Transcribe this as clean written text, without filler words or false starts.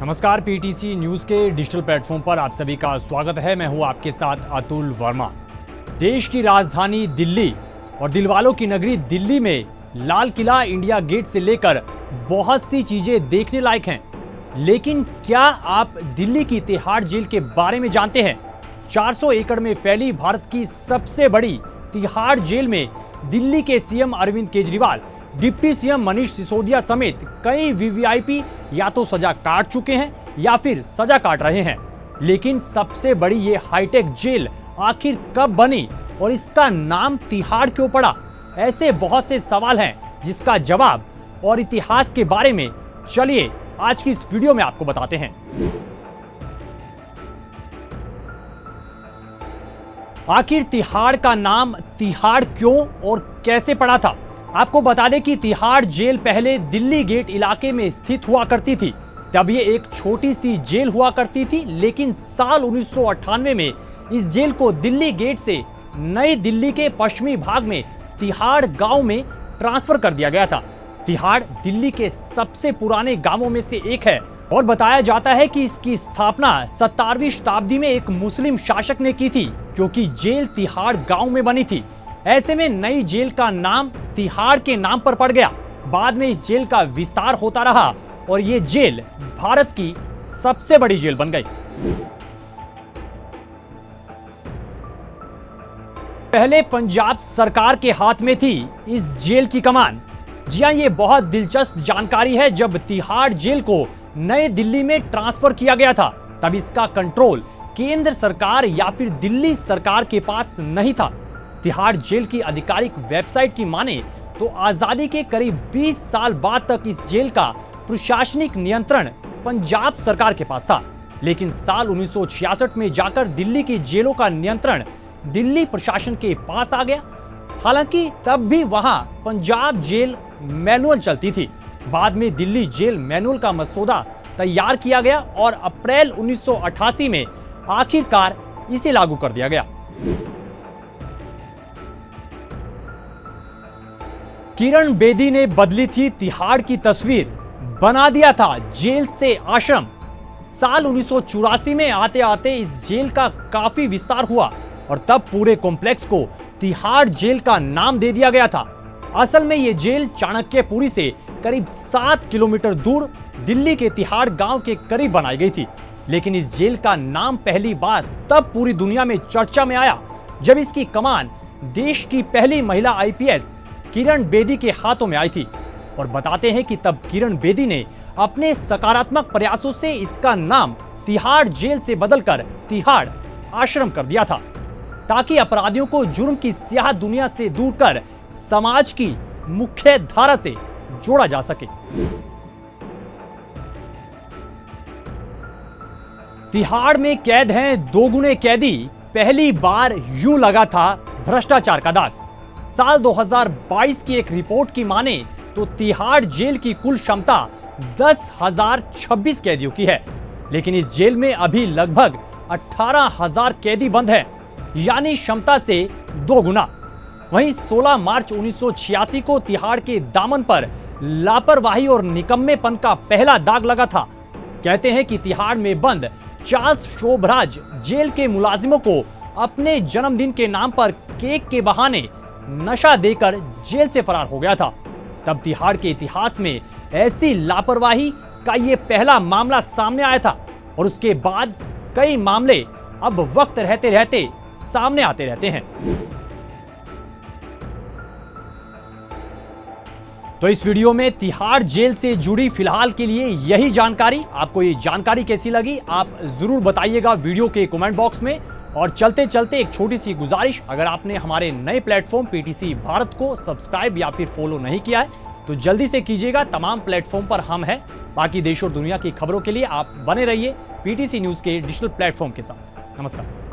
नमस्कार, PTC news के digital platform पर आप सभी का स्वागत है। मैं हूं आपके साथ अतुल वर्मा। देश की राजधानी दिल्ली और दिलवालों की नगरी दिल्ली में लाल किला, इंडिया गेट से लेकर बहुत सी चीजें देखने लायक हैं। लेकिन क्या आप दिल्ली की तिहाड़ जेल के बारे में जानते हैं? 400 एकड़ में फैली भारत की सबसे बड़ी तिहाड़ जेल में दिल्ली के CM Arvind Kejriwal, deputy CM Manish Sisodia समेत कई वीवीआईपी या तो सजा काट चुके हैं या फिर सजा काट रहे हैं। लेकिन सबसे बड़ी ये हाईटेक जेल आखिर कब बनी और इसका नाम तिहाड़ क्यों पड़ा? ऐसे बहुत से सवाल हैं जिसका जवाब और इतिहास के बारे में चलिए आज की इस वीडियो में आपको बताते हैं। आखिर तिहाड़ का नाम तिहाड़ क्यों और कैसे पड़ा था? आपको बता दें कि तिहाड़ जेल पहले दिल्ली गेट इलाके में स्थित हुआ करती थी। तब ये एक छोटी सी जेल हुआ करती थी, लेकिन साल 1998 में इस जेल को दिल्ली गेट से नई दिल्ली के पश्चिमी भाग में तिहाड़ गांव में ट्रांसफर कर दिया गया था। तिहाड़ दिल्ली के सबसे पुराने गांवों में से एक है और बताया जाता है कि इसकी स्थापना 17वीं शताब्दी में एक मुस्लिम शासक ने की थी, क्योंकि जेल तिहाड़ गांव में बनी थी। ऐसे में नई जेल का नाम तिहाड़ के नाम पर पड़ गया। बाद में इस जेल का विस्तार होता रहा और ये जेल भारत की सबसे बड़ी जेल बन गई। पहले पंजाब सरकार के हाथ में थी इस जेल की कमान। जी हां, ये बहुत दिलचस्प जानकारी है। जब तिहाड़ जेल को नई दिल्ली में ट्रांसफर किया गया था, तब इसका कंट्रोल केंद्र सरकार या फिर दिल्ली सरकार के पास नहीं था। तिहाड़ जेल की आधिकारिक वेबसाइट की माने तो आजादी के करीब 20 साल बाद तक इस जेल का प्रशासनिक नियंत्रण पंजाब सरकार के पास था। लेकिन साल 1966 में जाकर दिल्ली की जेलों का नियंत्रण दिल्ली प्रशासन के पास आ गया। हालांकि तब भी वहां पंजाब जेल मैनुअल चलती थी। बाद में दिल्ली जेल मैनुअल का मसौदा तैयार किया गया और अप्रैल 1988 में आखिरकार इसे लागू कर दिया गया। किरण बेदी ने बदली थी तिहाड़ की तस्वीर, बना दिया था जेल से आश्रम। साल 1984 में आते आते इस जेल का काफी विस्तार हुआ और तब पूरे कॉम्प्लेक्स को तिहाड़ जेल का नाम दे दिया गया था। असल में यह जेल चाणक्यपुरी से करीब 7 किलोमीटर दूर दिल्ली के तिहाड़ गांव के करीब बनाई गई थी। लेकिन इस जेल का नाम पहली बार तब पूरी दुनिया में चर्चा में आया जब इसकी कमान देश की पहली महिला आईपीएस किरण बेदी के हाथों में आई थी। और बताते हैं कि तब किरण बेदी ने अपने सकारात्मक प्रयासों से इसका नाम तिहाड़ जेल से बदलकर तिहाड़ आश्रम कर दिया था, ताकि अपराधियों को जुर्म की स्याह दुनिया से दूर कर समाज की मुख्य धारा से जोड़ा जा सके। तिहाड़ में कैद हैं दोगुने कैदी, पहली बार यूं लगा था भ्रष्टाचार का दाग। साल 2022 की एक रिपोर्ट की माने तो तिहाड़ जेल की कुल क्षमता 10,026 कैदियों की है। लेकिन इस जेल में अभी लगभग 18,000 कैदी बंद हैं, यानी क्षमता से 2 गुना। वहीं 16 मार्च 1986 को तिहाड़ के दामन पर लापरवाही और निकम्मेपन का पहला दाग लगा था। कहते हैं कि तिहाड़ में बंद चार्ल्स शोभराज जेल के मुलाजिमों को अपने जन्मदिन के नाम पर केक के बहाने नशा देकर जेल से फरार हो गया था। तब तिहाड़ के इतिहास में ऐसी लापरवाही का यह पहला मामला सामने आया था और उसके बाद कई मामले अब वक्त रहते रहते सामने आते रहते हैं। तो इस वीडियो में तिहाड़ जेल से जुड़ी फिलहाल के लिए यही जानकारी। आपको ये जानकारी कैसी लगी आप जरूर बताइएगा वीडियो के कमेंट बॉक्स में। और चलते चलते एक छोटी सी गुजारिश, अगर आपने हमारे नए प्लेटफॉर्म पीटीसी भारत को सब्सक्राइब या फिर फॉलो नहीं किया है तो जल्दी से कीजिएगा। तमाम प्लेटफॉर्म पर हम हैं। बाकी देश और दुनिया की खबरों के लिए आप बने रहिए पीटीसी न्यूज के डिजिटल प्लेटफॉर्म के साथ। नमस्कार।